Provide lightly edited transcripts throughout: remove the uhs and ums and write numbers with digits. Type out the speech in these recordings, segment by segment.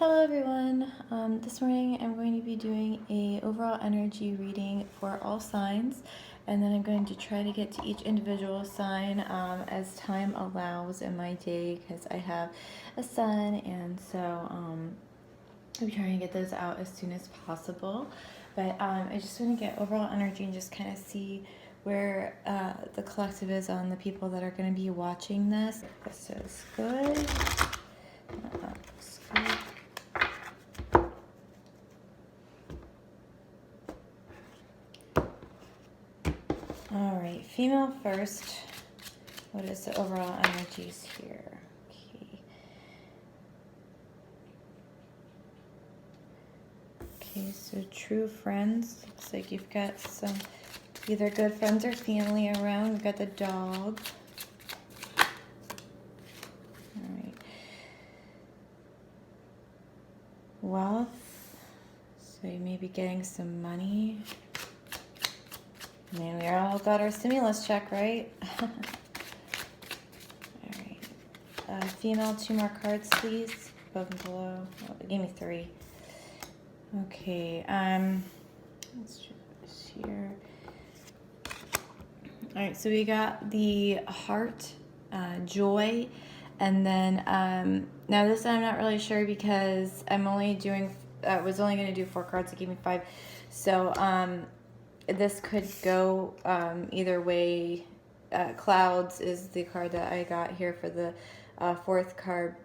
Hello everyone. This morning I'm going to be doing a overall energy reading for all signs, and then I'm going to try to get to each individual sign as time allows in my day, because I have a son, and so I'll be trying to get those out as soon as possible. But I just want to get overall energy and just kind of see where the collective is on the people that are going to be watching this. This is good. That looks good. All right, female first. What is the overall energies here? Okay, so true friends. Looks like you've got some either good friends or family around. We've got the dog. All right. Wealth. So you may be getting some money. Man, we all got our stimulus check, right? All right. Female, 2 more cards, please. Above and below. Oh, it gave me 3. Okay. Let's try this here. All right. So we got the heart, joy, and then now this I'm not really sure because I'm only doing. Was only going to do 4 cards. It gave me 5. So this could go either way. Clouds is the card that I got here for the 4th card.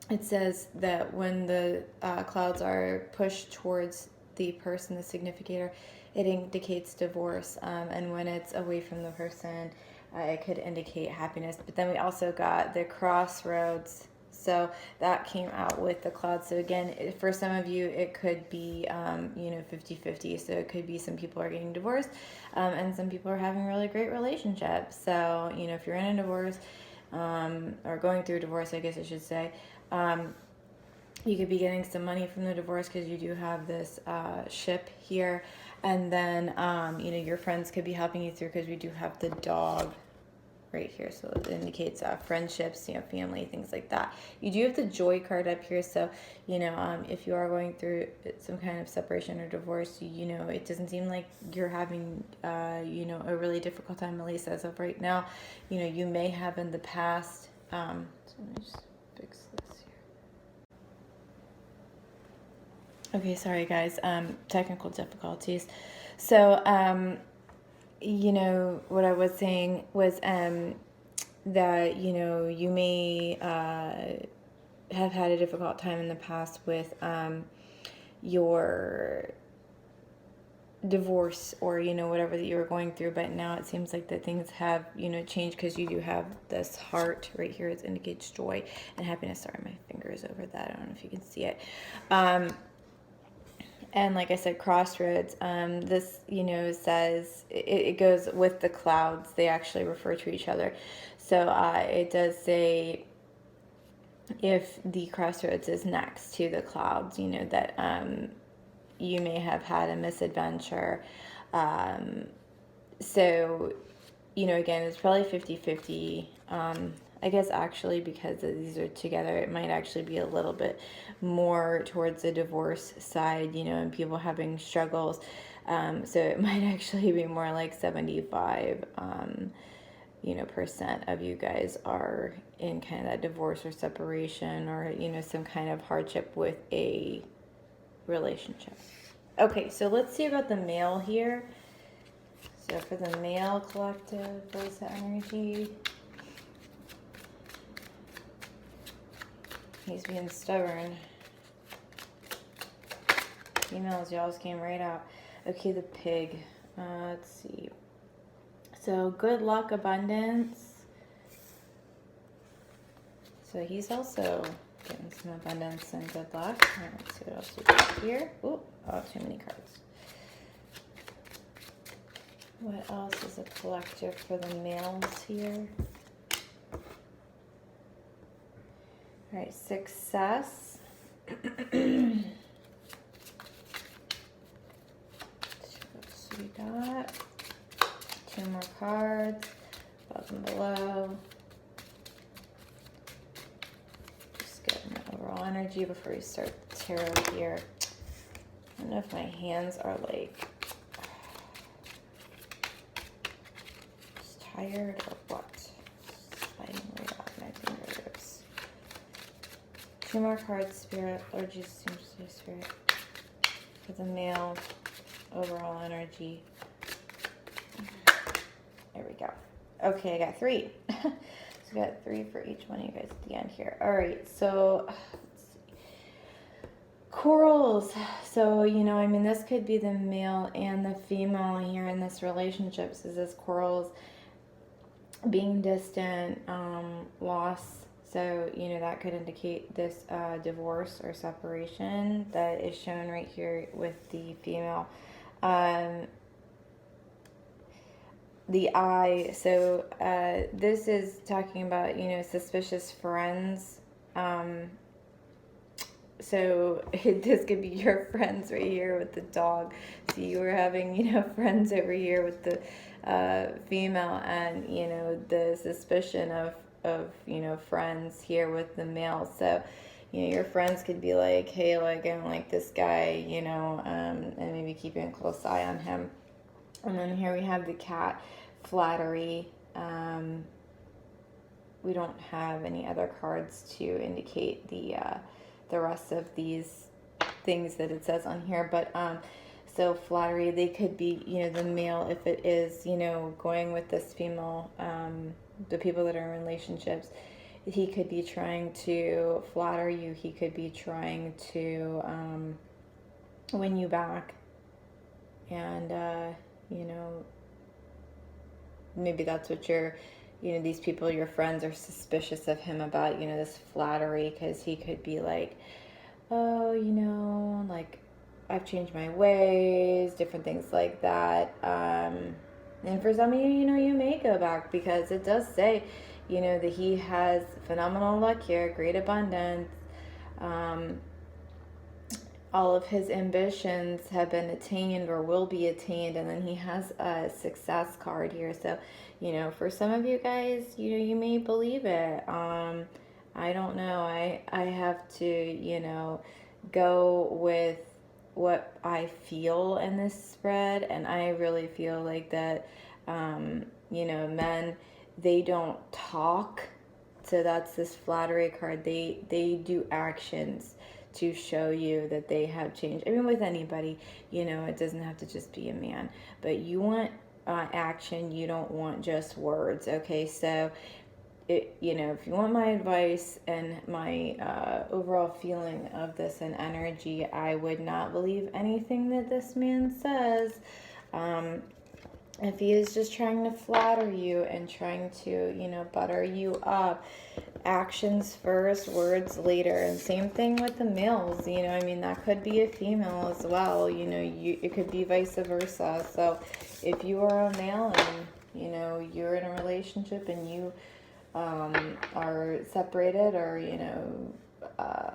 It says that when the clouds are pushed towards the person, the significator, it indicates divorce. And when it's away from the person, it could indicate happiness. But then we also got the crossroads. So that came out with the clouds. So again, for some of you, it could be, 50-50. So it could be some people are getting divorced and some people are having really great relationships. So, if you're in a divorce or going through a divorce, I guess I should say, you could be getting some money from the divorce because you do have this ship here. And then, your friends could be helping you through because we do have the dog right here, so it indicates friendships, family, things like that. You do have the joy card up here, so if you are going through some kind of separation or divorce, it doesn't seem like you're having a really difficult time, at least as of right now. You may have in the past. So let me just fix this here. Okay, sorry guys, technical difficulties. So what I was saying was that, you may have had a difficult time in the past with your divorce or, whatever that you were going through. But now it seems like that things have, changed because you do have this heart right here. It indicates joy and happiness. Sorry, my finger is over that. I don't know if you can see it. And like I said, crossroads, this, says, it goes with the clouds. They actually refer to each other. So it does say if the crossroads is next to the clouds, that you may have had a misadventure. So, again, it's probably 50-50. I guess actually because these are together, it might actually be a little bit more towards the divorce side, and people having struggles. So it might actually be more like 75, percent of you guys are in kind of that divorce or separation or, some kind of hardship with a relationship. Okay, so let's see about the male here. So for the male collective, where's the energy? He's being stubborn. Females, y'all's came right out. Okay, the pig. Let's see. So good luck, abundance. So he's also getting some abundance and good luck. All right, let's see what else we got here. Oh, too many cards. What else is a collective for the males here? All right, success. So we got 2 more cards, above and below. Just getting the overall energy before we start the tarot here. I don't know if my hands are like just tired or what. Sliding right off my fingers. 2 more cards, Spirit. Lord Jesus, Holy Spirit. For the male overall energy. There we go. Okay, I got 3. So I got 3 for each one of you guys at the end here. All right, so let's see. Corals. So, you know, I mean, this could be the male and the female here in this relationship. So this corals being distant, loss. So, you know, that could indicate this divorce or separation that is shown right here with the female. The eye, so this is talking about, you know, suspicious friends. So this could be your friends right here with the dog. So you were having, you know, friends over here with the female, and, you know, the suspicion of, you know, friends here with the male. So, you know, your friends could be like, hey, like, I don't like this guy, you know, and maybe keeping a close eye on him. And then here we have the cat, flattery. We don't have any other cards to indicate the rest of these things that it says on here. But so flattery, they could be, you know, the male, if it is, you know, going with this female, the people that are in relationships, he could be trying to flatter you. He could be trying to win you back. And, you know, maybe that's what you're, you know, these people, your friends, are suspicious of him about, you know, this flattery, because he could be like, oh, you know, like, I've changed my ways, different things like that. And for some of you, you know, you may go back, because it does say, you know, that he has phenomenal luck here, great abundance. All of his ambitions have been attained or will be attained, and then he has a success card here. So, you know, for some of you guys, you know, you may believe it. I don't know. I have to, you know, go with what I feel in this spread, and I really feel like that, you know, men, they don't talk. So that's this flattery card. They do actions to show you that they have changed. I mean, with anybody, you know, it doesn't have to just be a man, but you want action. You don't want just words. Okay, so you know, if you want my advice and my overall feeling of this and energy, I would not believe anything that this man says. If he is just trying to flatter you and trying to, you know, butter you up, actions first, words later. And same thing with the males, you know, I mean, that could be a female as well, you know, it could be vice versa. So if you are a male and, you know, you're in a relationship and you are separated or, you know,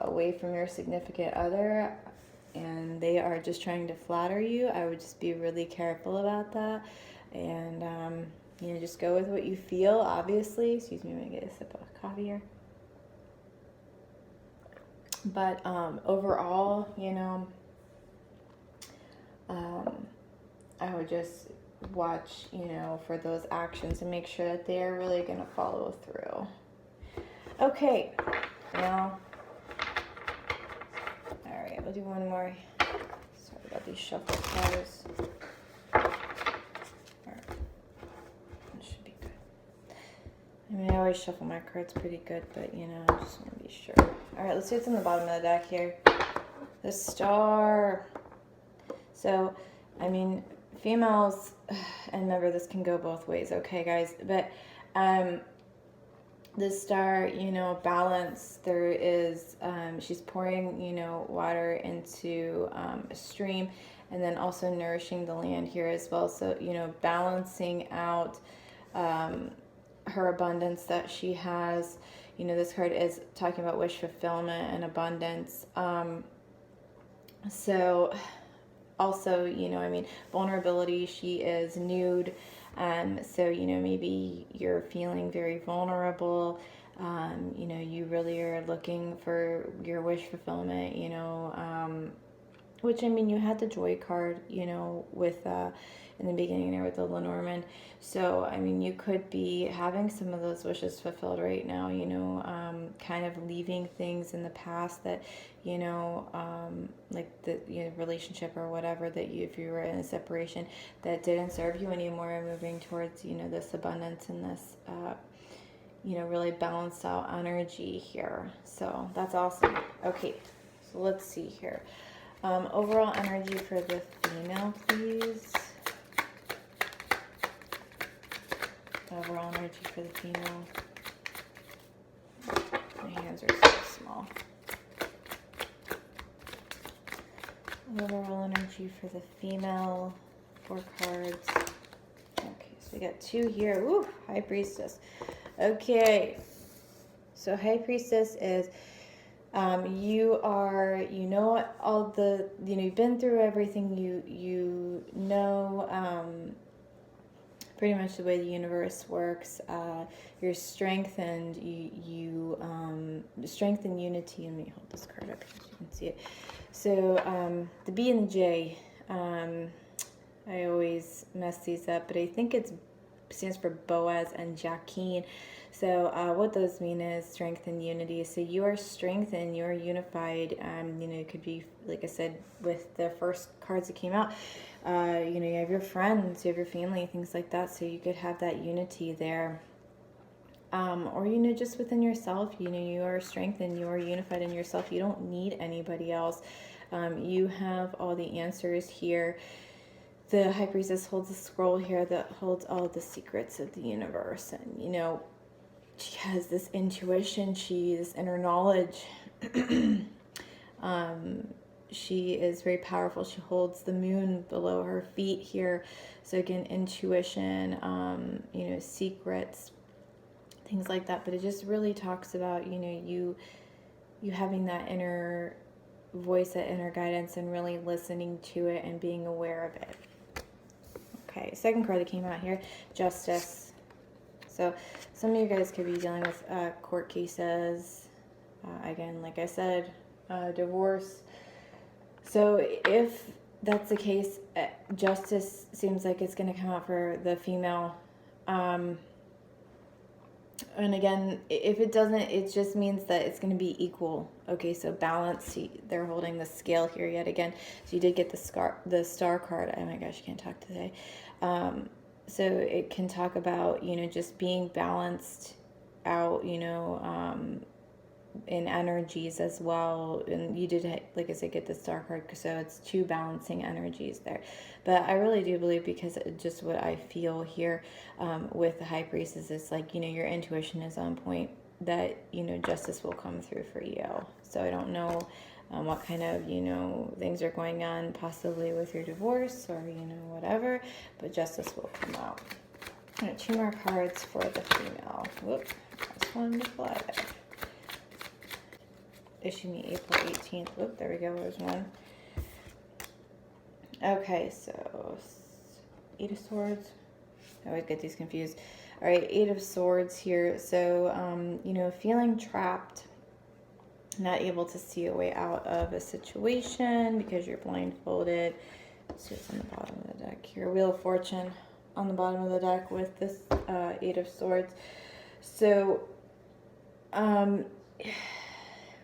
away from your significant other, and they are just trying to flatter you, I would just be really careful about that. And, you know, just go with what you feel, obviously. Excuse me, I'm going to get a sip of coffee here. But overall, you know, I would just watch, you know, for those actions and make sure that they are really going to follow through. Okay, now, all right, we'll do one more. Sorry about these shuffle cards. I mean, I always shuffle my cards pretty good, but, you know, I just want to be sure. All right, let's see what's on the bottom of the deck here. The Star. So, I mean, females, and remember, this can go both ways, okay, guys? But the Star, you know, balance. There is, she's pouring, you know, water into a stream, and then also nourishing the land here as well. So, you know, balancing out her abundance that she has. You know, this card is talking about wish fulfillment and abundance. So also, you know, I mean, vulnerability, she is nude. So, you know, maybe you're feeling very vulnerable. You know, you really are looking for your wish fulfillment, you know, which, I mean, you had the joy card, you know, with, in the beginning there with the Lenormand. So, I mean, you could be having some of those wishes fulfilled right now, you know, kind of leaving things in the past that, you know, like the, you know, relationship or whatever that you, if you were in a separation that didn't serve you anymore, and moving towards, you know, this abundance and this, you know, really balanced out energy here. So that's awesome. Okay, so let's see here. Overall energy for the female, please. Overall energy for the female. My hands are so small. Overall energy for the female. 4 cards. Okay, so we got 2 here. Ooh, High Priestess. Okay, so High Priestess is you are, you know, all the, you know, you've been through everything, you know, pretty much the way the universe works. You're strengthened, strength and unity. Let me hold this card up here so you can see it. So the B and the J, I always mess these up, but I think it stands for Boaz and Jacqueline. So what those mean is strength and unity. So you are strengthened, you are unified. You know, it could be, like I said, with the first cards that came out, you know, you have your friends, you have your family, things like that. So you could have that unity there. Or, you know, just within yourself, you know, you are strengthened, you are unified in yourself. You don't need anybody else. You have all the answers here. The High Priestess holds a scroll here that holds all the secrets of the universe. And, you know, she has this intuition, this inner knowledge. She is very powerful. She holds the moon below her feet here. So again, intuition, you know, secrets, things like that. But it just really talks about, you know, you having that inner voice, that inner guidance, and really listening to it and being aware of it. Okay, second card that came out here, Justice. So some of you guys could be dealing with court cases. Again, like I said, divorce. So if that's the case, justice seems like it's going to come out for the female. And again, if it doesn't, it just means that it's going to be equal. Okay, so balance. See, they're holding the scale here yet again. So you did get the star card. Oh my gosh, you can't talk today. So it can talk about, you know, just being balanced out, you know, in energies as well. And you did, like I said, get the star card, so it's 2 balancing energies there. But I really do believe, because just what I feel here with the High Priestess is like, you know, your intuition is on point, that, you know, justice will come through for you. So I don't know what kind of, you know, things are going on possibly with your divorce or, you know, whatever, but justice will come out. I got 2 more cards for the female. Whoop, just wanted to fly there. Issue me April 18th. Whoop, there we go, there's one. Okay, so 8 of Swords. I always get these confused. All right, 8 of Swords here. So, you know, feeling trapped, not able to see a way out of a situation because you're blindfolded. Let's see what's on the bottom of the deck here. Wheel of Fortune on the bottom of the deck with this 8 of Swords. So,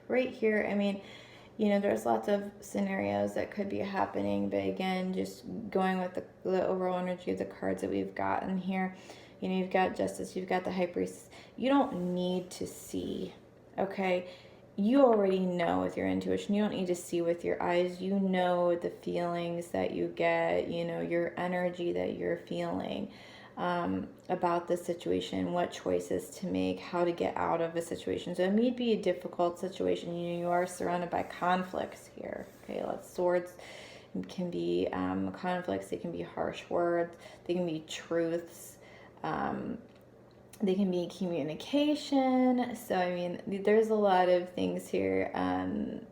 right here, I mean, you know, there's lots of scenarios that could be happening, but again, just going with the overall energy of the cards that we've gotten here, you know, you've got Justice, you've got the High Priestess. You don't need to see, okay? You already know with your intuition. You don't need to see with your eyes. You know the feelings that you get, you know, your energy that you're feeling about the situation, what choices to make, how to get out of a situation. So it may be a difficult situation. You know, you are surrounded by conflicts here. Okay, let's swords. It can be conflicts. They can be harsh words. They can be truths. They can be communication. So, I mean, there's a lot of things here,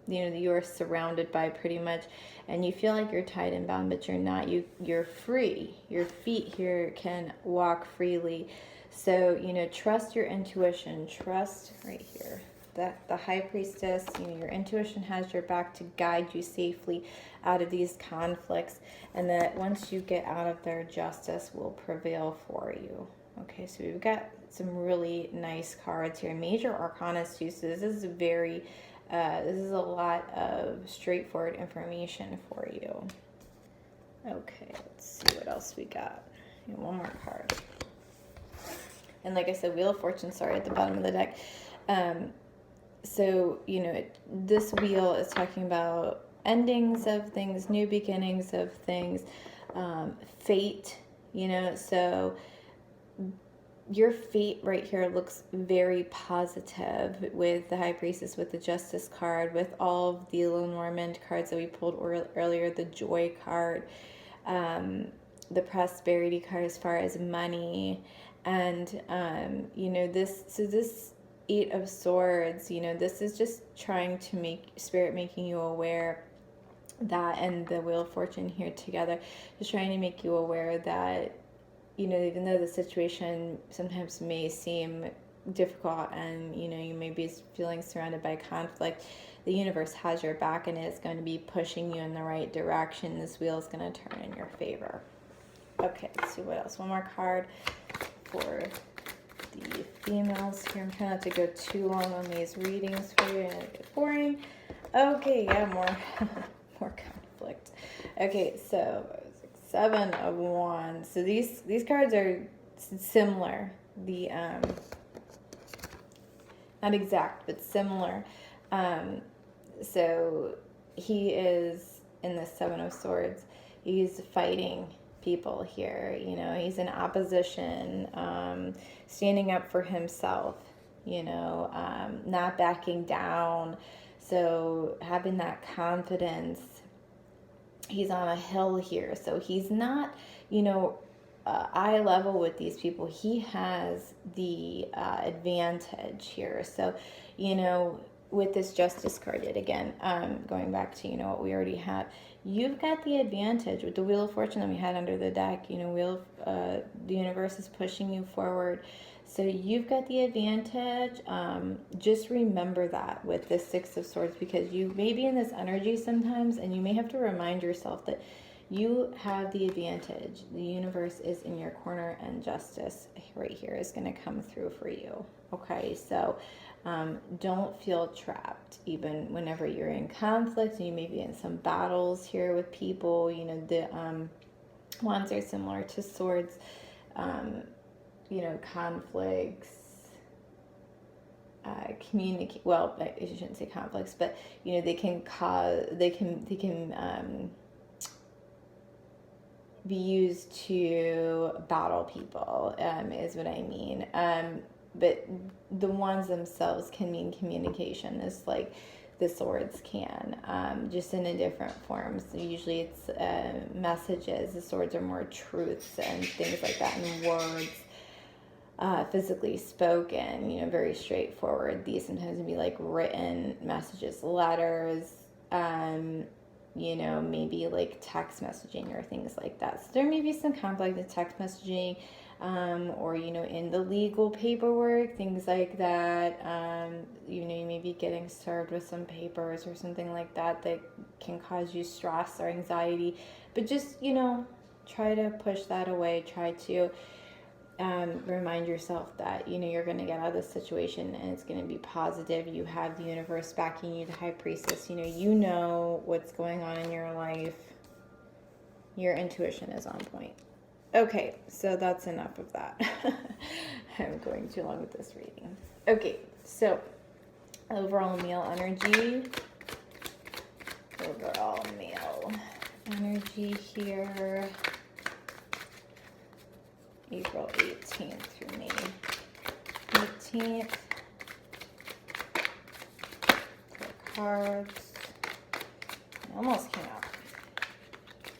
you know, that you are surrounded by pretty much, and you feel like you're tied and bound, but you're not. You're free. Your feet here can walk freely. So, you know, trust your intuition. Trust right here that the High Priestess, you know, your intuition has your back to guide you safely out of these conflicts, and that once you get out of there, justice will prevail for you. Okay, so we've got some really nice cards here. Major Arcana too, so this is very, this is a lot of straightforward information for you. Okay, let's see what else we got. One more card. And like I said, Wheel of Fortune, sorry, at the bottom of the deck. So, you know, this wheel is talking about endings of things, new beginnings of things, fate, you know. So your fate right here looks very positive with the High Priestess, with the Justice card, with all of the Lenormand cards that we pulled earlier, the Joy card, the Prosperity card as far as money. And, you know, this 8 of Swords, you know, this is just trying to make Spirit making you aware that, and the Wheel of Fortune here together, just trying to make you aware that, you know, even though the situation sometimes may seem difficult and, you know, you may be feeling surrounded by conflict, the universe has your back and it's going to be pushing you in the right direction. This wheel is going to turn in your favor. Okay, let's see what else. One more card for the females here. I'm trying not to go too long on these readings for you and it gets boring. Okay, yeah, more conflict. Okay, so 7 of Wands. So these cards are similar. The not exact, but similar. So he is in the 7 of Swords. He's fighting people here, you know, he's in opposition, standing up for himself, you know, not backing down. So having that confidence. He's on a hill here, so he's not, you know, eye level with these people. He has the advantage here. So, you know, with this Justice card yet again, going back to, you know, what we already have, you've got the advantage with the Wheel of Fortune that we had under the deck. You know, the universe is pushing you forward, so you've got the advantage. Just remember that with this 6 of Swords, because you may be in this energy sometimes and you may have to remind yourself that you have the advantage. The universe is in your corner and justice right here is going to come through for you. Okay, so don't feel trapped even whenever you're in conflict, and you may be in some battles here with people. You know, the Wands are similar to Swords. You know, conflicts, well, I shouldn't say conflicts, but, you know, they can be used to battle people, is what I mean. But the Wands themselves can mean communication, just like the Swords can, just in a different form. So usually it's messages. The Swords are more truths and things like that, and words. Physically spoken, you know, very straightforward. These sometimes would be like written messages, letters, you know, maybe like text messaging or things like that. So there may be some conflict in text messaging, or, you know, in the legal paperwork, things like that. You know, you may be getting served with some papers or something like that that can cause you stress or anxiety. But just, you know, try to push that away. Try to remind yourself that, you know, you're going to get out of this situation and it's going to be positive. You have the universe backing you, the High Priestess. You know what's going on in your life. Your intuition is on point. Okay, so that's enough of that. I'm going too long with this reading. Okay, so overall male energy. Overall male energy here. April 18th through May 18th. Four cards. It almost came out.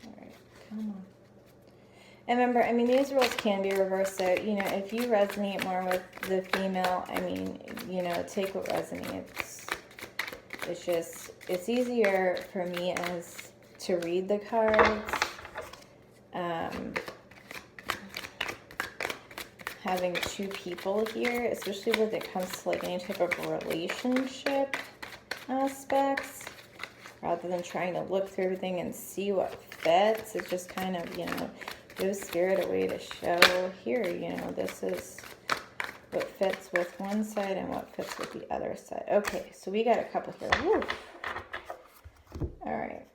All right, come on. And remember, I mean, these rules can be reversed. So, you know, if you resonate more with the female, I mean, you know, take what resonates. It's just, it's easier for me as to read the cards. having two people here, especially when it comes to like any type of relationship aspects, rather than trying to look through everything and see what fits. It's just kind of, give Spirit a way to show here, this is what fits with one side and what fits with the other side. Okay, so we got a couple here. Woo. All right,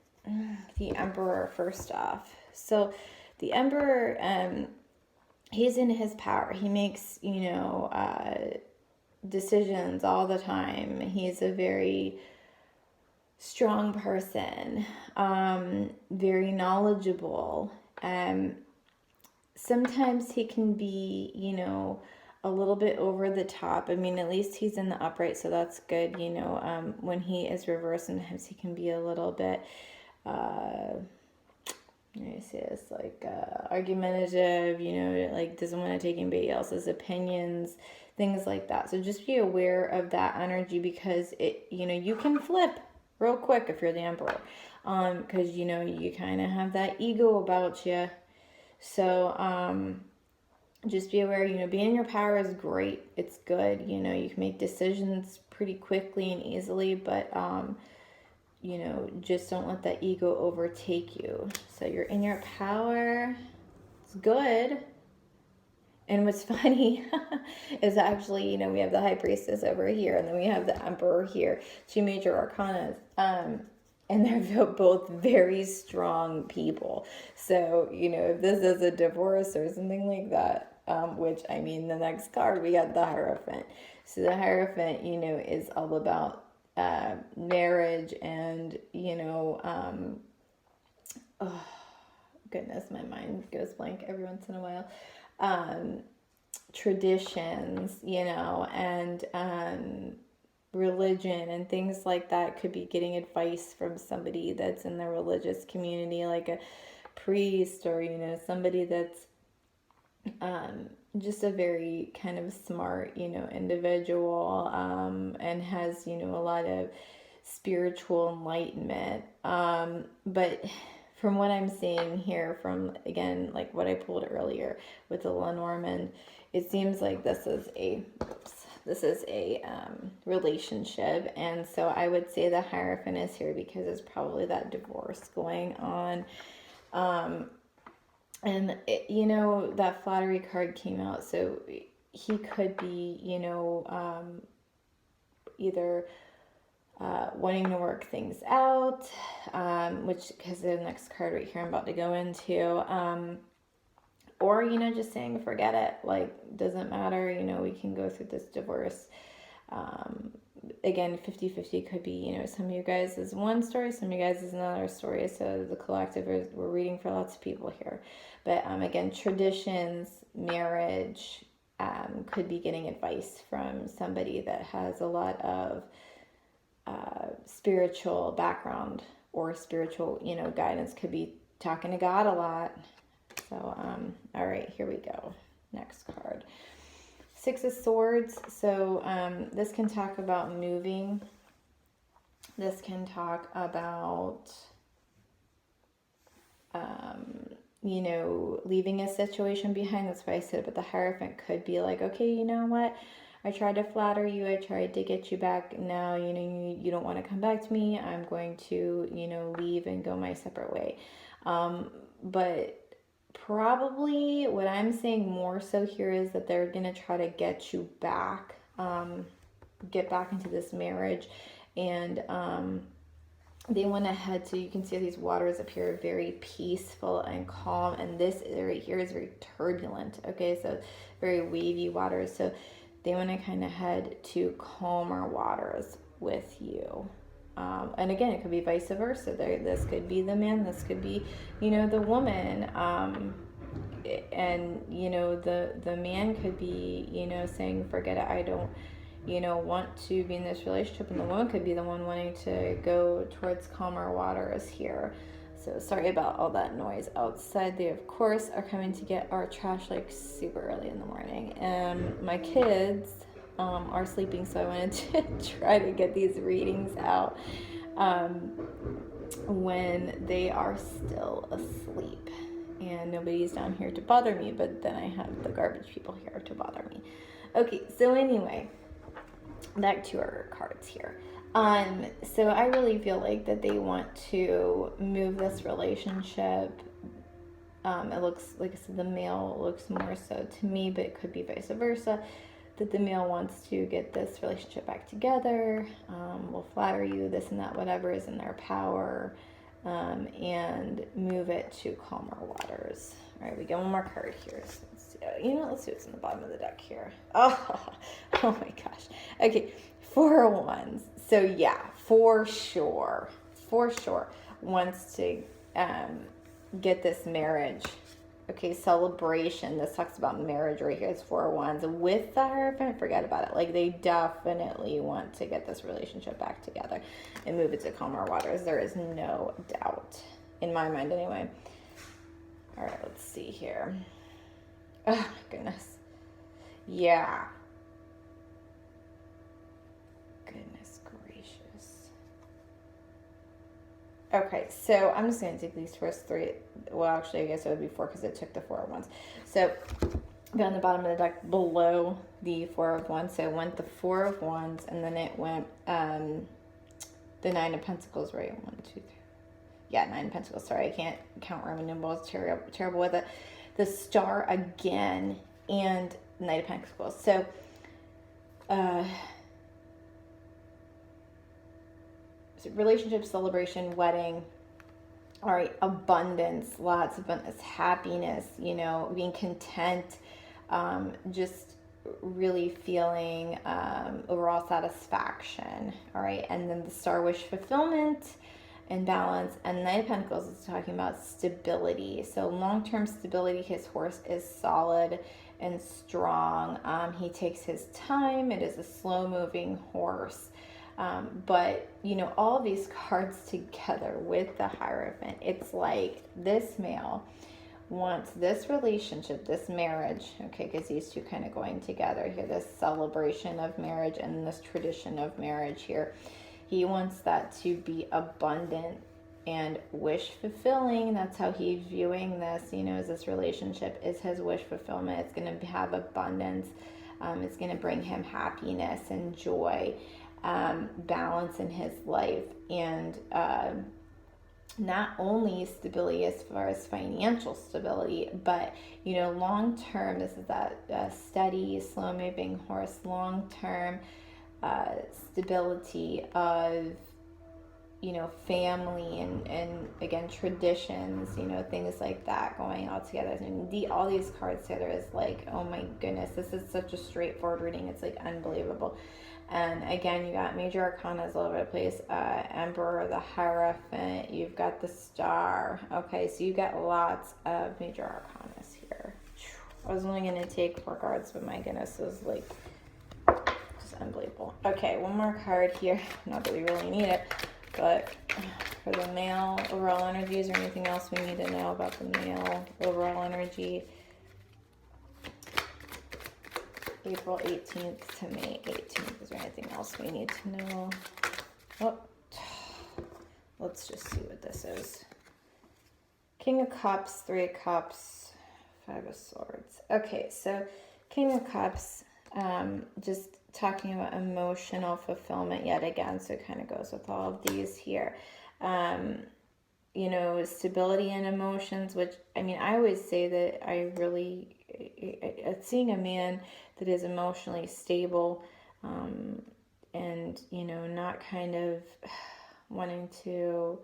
the Emperor first off. So the Emperor, he's in his power. He makes, decisions all the time. He's a very strong person, very knowledgeable. Sometimes he can be, a little bit over the top. I mean, at least he's in the upright, so that's good. When he is reversed, sometimes he can be a little bit, argumentative, like doesn't want to take anybody else's opinions, things like that. So just be aware of that energy, because it, you can flip real quick if you're the Emperor, because, you kind of have that ego about you. So, just be aware, being in your power is great. It's good. You can make decisions pretty quickly and easily, but, just don't let that ego overtake you. So you're in your power. It's good. And what's funny is actually, we have the High Priestess over here, and then we have the Emperor here, two major arcanas. And they're both very strong people. So, if this is a divorce or something like that, which, the next card, we got the Hierophant. So the Hierophant, is all about marriage and, oh, goodness, my mind goes blank every once in a while. Traditions, and religion and things like that. Could be getting advice from somebody that's in the religious community, like a priest, or somebody that's just a very kind of smart individual, and has a lot of spiritual enlightenment, but from what I'm seeing here, from again like what I pulled earlier with the Lenormand, it seems like this is a relationship. And so I would say the Hierophant is here because there's probably that divorce going on. And it, that Flattery card came out, so he could be, either wanting to work things out, which, because the next card right here I'm about to go into, or, just saying, forget it, like, doesn't matter, we can go through this divorce. Again, 50-50 could be, some of you guys is one story, some of you guys is another story. So the collective we're reading for lots of people here. But again, traditions, marriage, could be getting advice from somebody that has a lot of spiritual background or spiritual, guidance. Could be talking to God a lot. So, all right, here we go. Next card. Six of Swords. So this can talk about moving. This can talk about, leaving a situation behind. That's why I said, but the Hierophant could be like, okay, you know what? I tried to flatter you. I tried to get you back. Now, you don't want to come back to me. I'm going to, leave and go my separate way. But probably what I'm saying more so here is that they're going to try to get you back, get back into this marriage. And they want to head, so you can see these waters up here are very peaceful and calm. And this right here is very turbulent. Okay, so very wavy waters. So they want to kind of head to calmer waters with you. And again, it could be vice versa. This could be the man, this could be, the woman. And, the man could be, saying, forget it, I don't, want to be in this relationship. And the woman could be the one wanting to go towards calmer waters here. So sorry about all that noise outside. They, of course, are coming to get our trash like super early in the morning. And my kids are sleeping, so I wanted to try to get these readings out when they are still asleep. and nobody's down here to bother me, but then I have the garbage people here to bother me. Okay, so anyway, back to our cards here. So I really feel like that they want to move this relationship. It looks, like I said, the male looks more so to me, but it could be vice versa, that the male wants to get this relationship back together, will flatter you, this and that, whatever is in their power, and move it to calmer waters. All right, we get one more card here. So let's see what's in the bottom of the deck here. Oh, oh my gosh. Okay, 4 of Wands. So yeah, for sure, wants to get this marriage. Okay, celebration. This talks about marriage right here. It's 4 of Wands. With the Hierophant, forget about it. Like, they definitely want to get this relationship back together and move it to calmer waters. There is no doubt, in my mind anyway. All right, let's see here. Oh, my goodness. Yeah. Goodness gracious. Okay, so I'm just going to take these first 3. Well, actually, I guess it would be 4 because it took the 4 of Wands. So, down the bottom of the deck below the 4 of Wands. So, it went the 4 of Wands, and then it went the 9 of Pentacles, right? 1, 2, 3. Yeah, 9 of Pentacles. Sorry, I can't count Roman numerals. Terrible with it. The Star again, and Knight of Pentacles. So, relationship, celebration, wedding. All right, abundance, lots of abundance, happiness, being content, just really feeling overall satisfaction. All right, and then the Star, wish fulfillment and balance. And Knight of Pentacles is talking about stability. So long-term stability. His horse is solid and strong. He takes his time. It is a slow-moving horse. But, all of these cards together with the Hierophant, it's like this male wants this relationship, this marriage, okay, because these two kind of going together here, this celebration of marriage and this tradition of marriage here. He wants that to be abundant and wish fulfilling. That's how he's viewing this, as this relationship is his wish fulfillment. It's going to have abundance. It's going to bring him happiness and joy. Balance in his life, and not only stability as far as financial stability, but long term. This is that steady, slow moving horse. Long term stability of family and again traditions, things like that going all together. And all these cards together is like, oh my goodness, this is such a straightforward reading. It's like unbelievable. And again, you got major arcanas all over the place. Emperor, the Hierophant, you've got the Star. Okay, so you got lots of major arcanas here. I was only going to take 4 cards, but my goodness, it was like just unbelievable. Okay, one more card here. Not that we really need it, but for the male overall energy, is there anything else we need to know about the male overall energy? April 18th to May 18th. Is there anything else we need to know? Oh, let's just see what this is. King of Cups, 3 of Cups, 5 of Swords. Okay, so King of Cups, just talking about emotional fulfillment yet again, so it kind of goes with all of these here. Stability and emotions, which, I always say that I really, seeing a man that is emotionally stable, and, not kind of wanting to,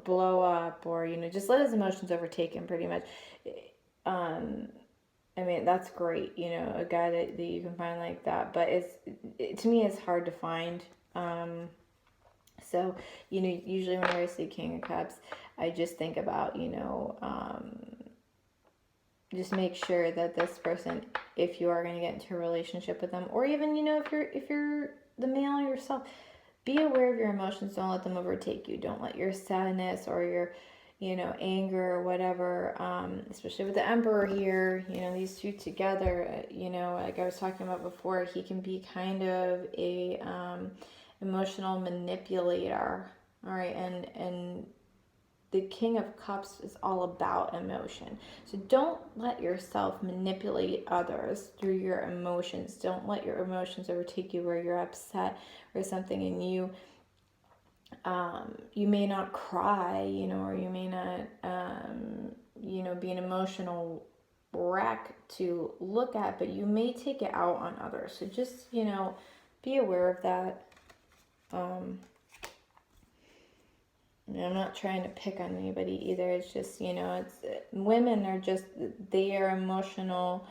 blow up or, just let his emotions overtake him pretty much. That's great, a guy that you can find like that, but to me, it's hard to find. So, usually when I see King of Cups, I just think about, just make sure that this person, if you are going to get into a relationship with them, or even, if you're the male yourself, be aware of your emotions. Don't let them overtake you. Don't let your sadness or your, anger or whatever, especially with the Emperor here, these two together, like I was talking about before, he can be kind of a emotional manipulator. All right. And the King of Cups is all about emotion. So don't let yourself manipulate others through your emotions. Don't let your emotions overtake you where you're upset or something, and you may not cry, or you may not, be an emotional wreck to look at, but you may take it out on others. So just, be aware of that. I'm not trying to pick on anybody either. It's just, women are just, they are emotional.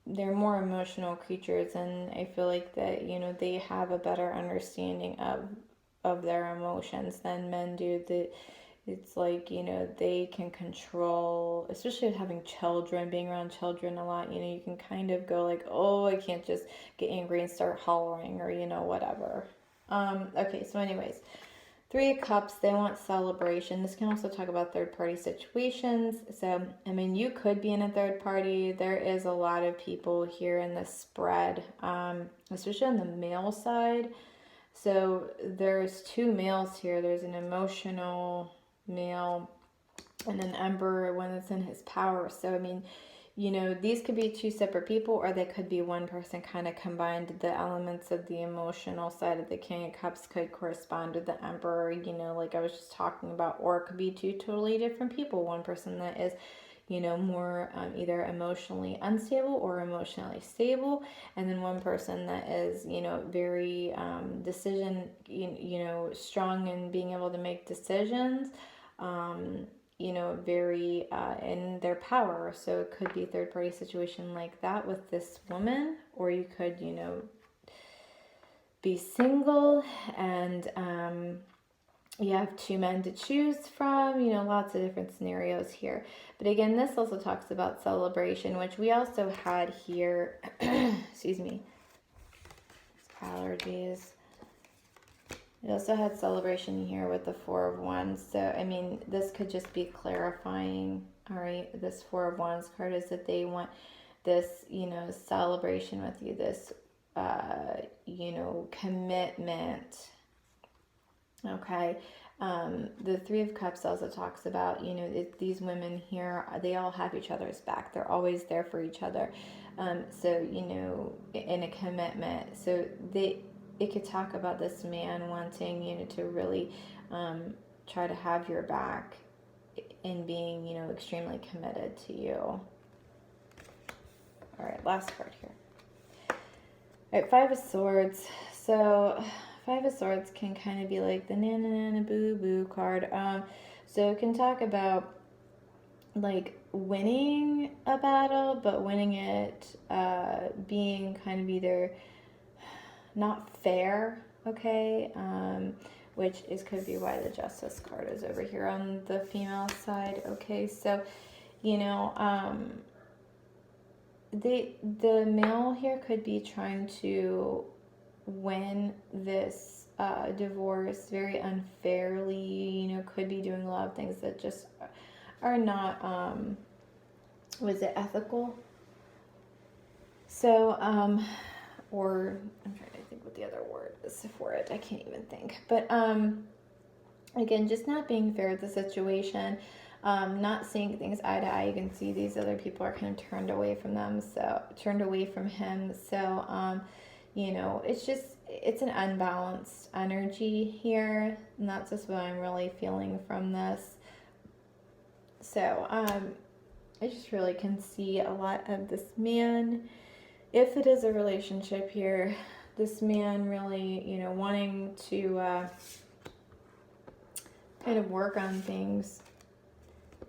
They're more emotional creatures, and I feel like that, they have a better understanding of their emotions than men do. That it's like, they can control, especially with having children, being around children a lot, you can kind of go like, oh, I can't just get angry and start hollering or, whatever. Okay, so anyways, Three of Cups, they want celebration. This can also talk about third party situations. So, you could be in a third party. There is a lot of people here in this spread, especially on the male side. So there's two males here. There's an emotional male and an emperor, one that's in his power. So, these could be two separate people, or they could be one person kind of combined. The elements of the emotional side of the King of Cups could correspond with the Emperor, like I was just talking about, or it could be two totally different people. One person that is, more either emotionally unstable or emotionally stable, and then one person that is, very decision, strong in being able to make decisions. Very in their power. So it could be a third party situation like that with this woman, or you could, be single and you have two men to choose from, lots of different scenarios here. But again, this also talks about celebration, which we also had here. Excuse me. Allergies. We also had celebration here with the Four of Wands. So, this could just be clarifying, all right? This Four of Wands card is that they want this, celebration with you, this, commitment, okay? The Three of Cups also talks about, these women here, they all have each other's back. They're always there for each other. So, in a commitment. So, it could talk about this man wanting, to really try to have your back and being, extremely committed to you. All right, last card here. All right, Five of Swords. So Five of Swords can kind of be like the na-na-na boo-boo card. So it can talk about like winning a battle, but winning it being kind of either not fair, okay, which could be why the Justice card is over here on the female side, okay. So, the male here could be trying to win this divorce very unfairly, could be doing a lot of things that just are not, was it ethical? So, or I'm trying to think what the other word is for it. I can't even think. But again, just not being fair with the situation, not seeing things eye to eye. You can see these other people are kind of turned away from him. So it's an unbalanced energy here, and that's just what I'm really feeling from this. So I just really can see a lot of this man. If it is a relationship here, this man really, wanting to kind of work on things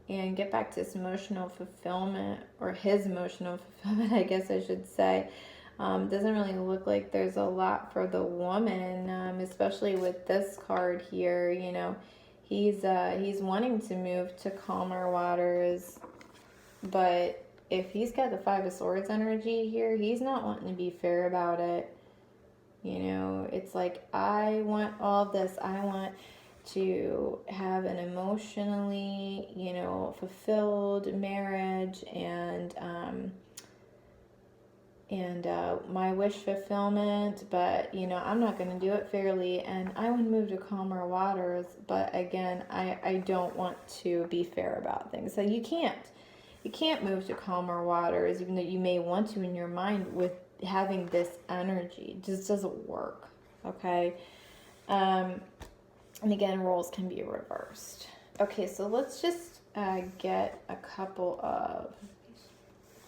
and get back to his emotional fulfillment, or his emotional fulfillment, I guess I should say. Doesn't really look like there's a lot for the woman, especially with this card here. He's wanting to move to calmer waters, but if he's got the Five of Swords energy here, he's not wanting to be fair about it. It's like, I want all this. I want to have an emotionally, fulfilled marriage, and and my wish fulfillment, but you know, I'm not going to do it fairly, and I would move to calmer waters. But again, I don't want to be fair about things. So you can't move to calmer waters, even though you may want to in your mind, with having this energy. It just doesn't work. Okay. And again, roles can be reversed. Okay, so let's just get a couple of,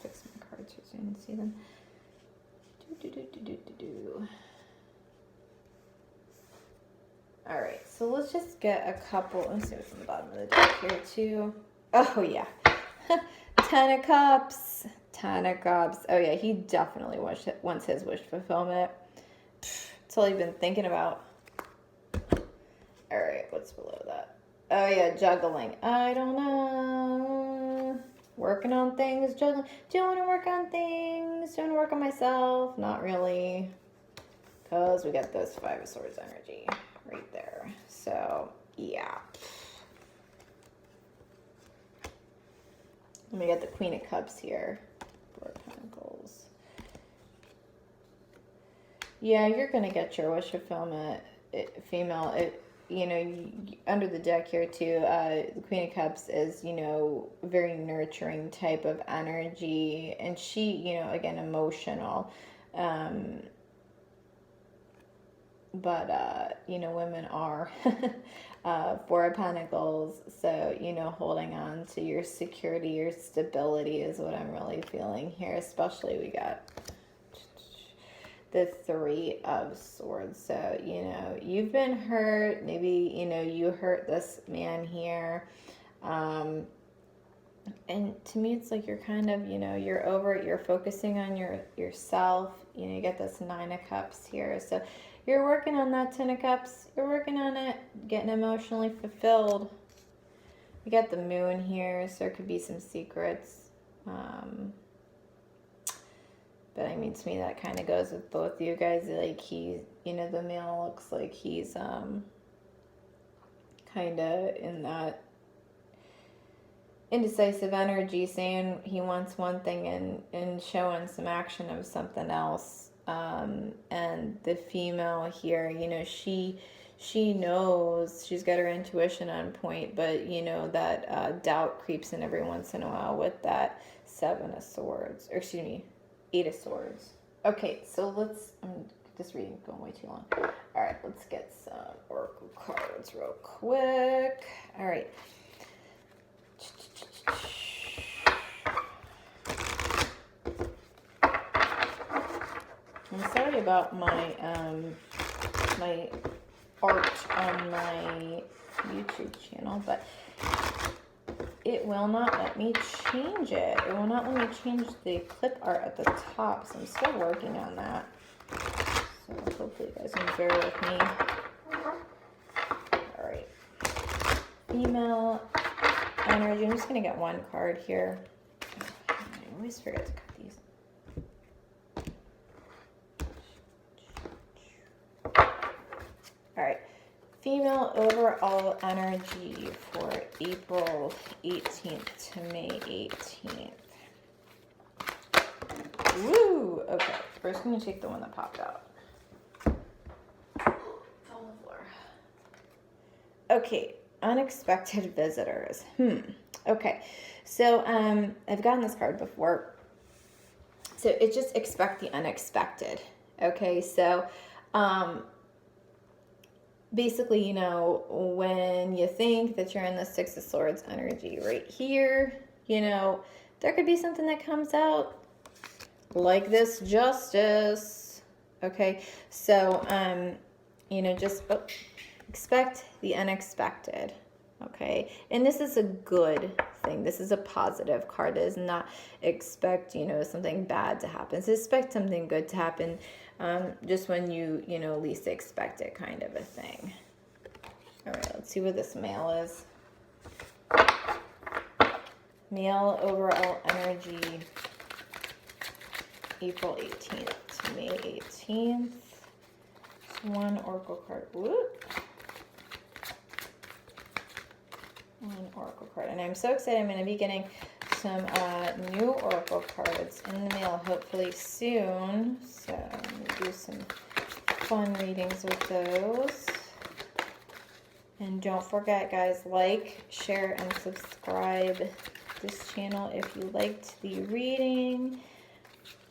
fix my cards here so you can see them. All right, so let's just get a couple. Let's see what's on the bottom of the deck here too. Oh yeah, 10 of Cups, 10 of Cups. Oh yeah, he definitely wants his wish fulfillment. That's all he's been thinking about. All right, what's below that? Oh yeah, juggling. I don't know. Working on things, juggling. Do I want to work on things? Do I want to work on myself? Not really. Because we got this 5 of Swords energy right there. So, yeah. And we got the Queen of Cups here. 4 of Pentacles. Yeah, you're going to get your wish fulfillment, female. You know, under the deck here too, the Queen of Cups is, you know, very nurturing type of energy, and she, you know, again, emotional, but you know, women are 4 of Pentacles, so, you know, holding on to your security, your stability is what I'm really feeling here. Especially we got the 3 of Swords. So, you know, you've been hurt. Maybe, you know, you hurt this man here. And to me, it's like you're kind of, you know, you're over it. You're focusing on yourself. You know, you get this 9 of Cups here. So you're working on that 10 of Cups. You're working on it, getting emotionally fulfilled. We got the Moon here, so there could be some secrets. But I mean, to me, that kind of goes with both you guys. Like, he, you know, the male looks like he's kind of in that indecisive energy, saying he wants one thing and showing some action of something else. And the female here, you know, she knows, she's got her intuition on point, but, you know, that doubt creeps in every once in a while with that 7 of Swords, or excuse me, 8 of Swords. Okay, so let's, this reading going way too long. All right, let's get some oracle cards real quick. All right. I'm sorry about my my art on my YouTube channel, but it will not let me change it. It will not let me change the clip art at the top, so I'm still working on that. So hopefully you guys can bear with me. All right. Female energy. I'm just going to get one card here. I always forget to cut these. All right. Female overall energy for April 18th to May 18th. Woo! Okay, first I'm going to take the one that popped out. Fell on the floor. Okay, unexpected visitors. Okay, so I've gotten this card before. So it just expect the unexpected. Okay, so basically, you know, when you think that you're in the 6 of Swords energy right here, you know, there could be something that comes out like this justice. Okay, so, you know, just expect the unexpected. Okay, and this is a good thing. This is a positive card. It does not expect, you know, something bad to happen. So expect something good to happen. Just when you know, least expect it, kind of a thing. All right, let's see what this male is. Male overall energy, April 18th to May 18th. One oracle card. Whoop. One oracle card. And I'm so excited. I'm going to be getting some new oracle cards in the mail hopefully soon. So I'm going to do some fun readings with those. And don't forget, guys, like, share, and subscribe this channel if you liked the reading.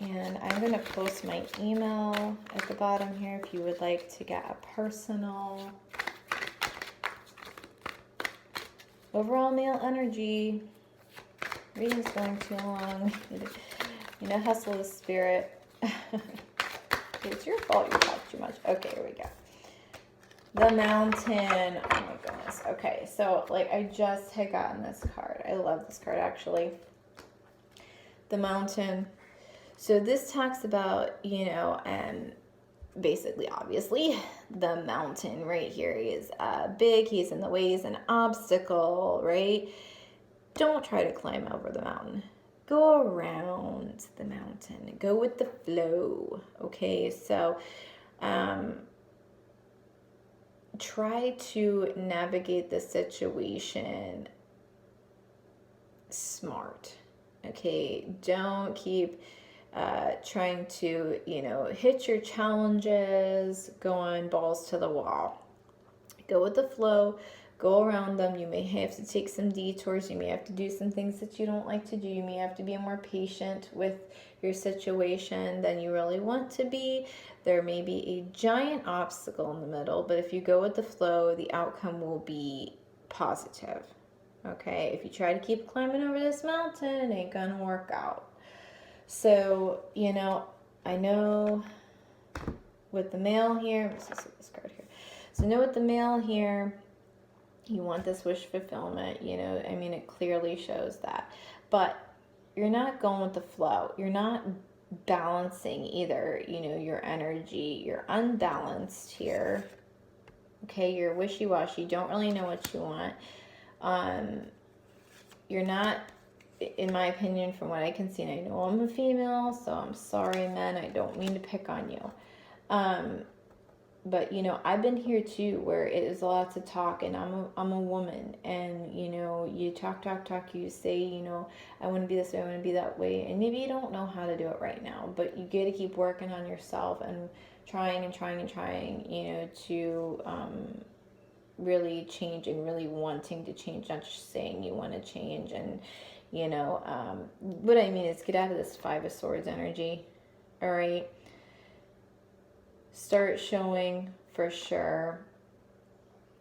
And I'm going to post my email at the bottom here if you would like to get a personal overall male energy. Reading's going too long. You know, hustle the spirit. It's your fault you talk too much. Okay, here we go. The Mountain. Oh my goodness. Okay, so like I just had gotten this card. I love this card actually. The Mountain. So this talks about, you know, basically, obviously, the mountain right here. He is big. He's in the way. He's an obstacle, right? Don't try to climb over the mountain. Go around the mountain. Go with the flow. Okay, so try to navigate the situation smart. Okay, don't keep trying to, you know, hit your challenges, going balls to the wall. Go with the flow. Go around them. You may have to take some detours. You may have to do some things that you don't like to do. You may have to be more patient with your situation than you really want to be. There may be a giant obstacle in the middle, but if you go with the flow, the outcome will be positive. Okay, if you try to keep climbing over this mountain, it ain't gonna work out. So, you know, I know with the male here, let's see this card here. So, I know with the male here, you want this wish fulfillment, you know, I mean, it clearly shows that. But you're not going with the flow. You're not balancing either, you know, your energy. You're unbalanced here. Okay, you're wishy-washy. You don't really know what you want. You're not, in my opinion, from what I can see, and I know I'm a female, so I'm sorry, men. I don't mean to pick on you. But, you know, I've been here too where it is a lot to talk, and I'm a woman, and, you know, you talk, you say, you know, I want to be this way, I want to be that way, and maybe you don't know how to do it right now, but you got to keep working on yourself and trying, you know, to really change and really wanting to change, not just saying you want to change. And, you know, what I mean is get out of this Five of Swords energy, all right? Start showing for sure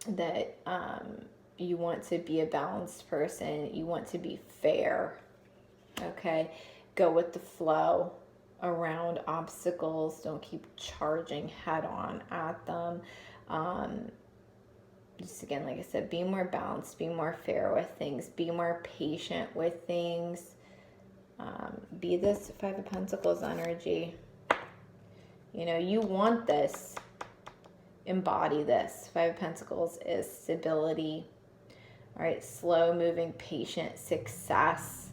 that you want to be a balanced person. You want to be fair, okay? Go with the flow around obstacles. Don't keep charging head on at them. Just again, like I said, be more balanced, be more fair with things, be more patient with things. Be this Five of Pentacles energy. You know, you want this. Embody this. Five of Pentacles is stability. All right, slow moving, patient success.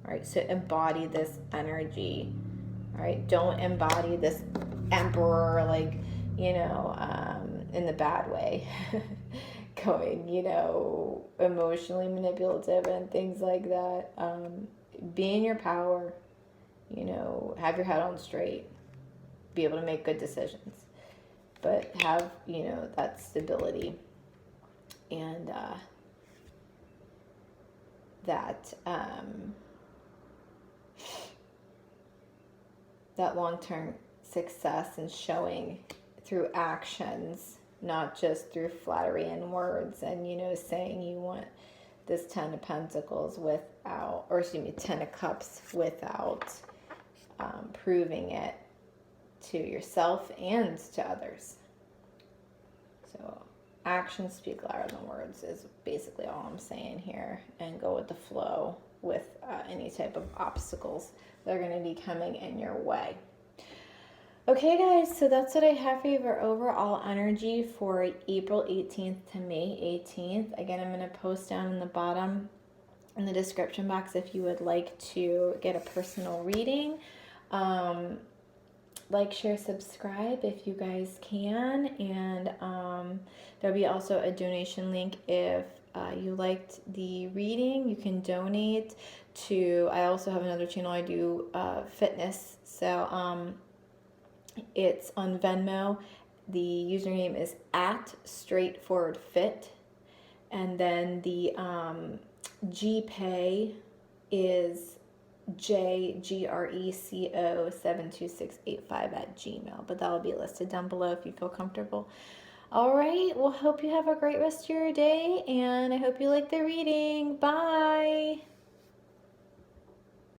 All right, so embody this energy. All right, don't embody this emperor, like, you know, in the bad way. Going, you know, emotionally manipulative and things like that. Be in your power. You know, have your head on straight. Be able to make good decisions, but have, you know, that stability and that long-term success and showing through actions, not just through flattery and words, and, you know, saying you want this 10 of Pentacles without, or excuse me, 10 of Cups without proving it to yourself and to others. So actions speak louder than words is basically all I'm saying here, and go with the flow with any type of obstacles that are going to be coming in your way. Okay, guys, so that's what I have for you for overall energy for April 18th to May 18th. Again, I'm going to post down in the bottom in the description box if you would like to get a personal reading. Like, share, subscribe if you guys can, and there'll be also a donation link if you liked the reading. You can donate. to, I also have another channel I do fitness. So it's on Venmo. The username is @straightforwardfit. And then the Gpay is JGRECO72685 @gmail. But that will be listed down below if you feel comfortable. All right. Well, hope you have a great rest of your day, and I hope you like the reading. Bye.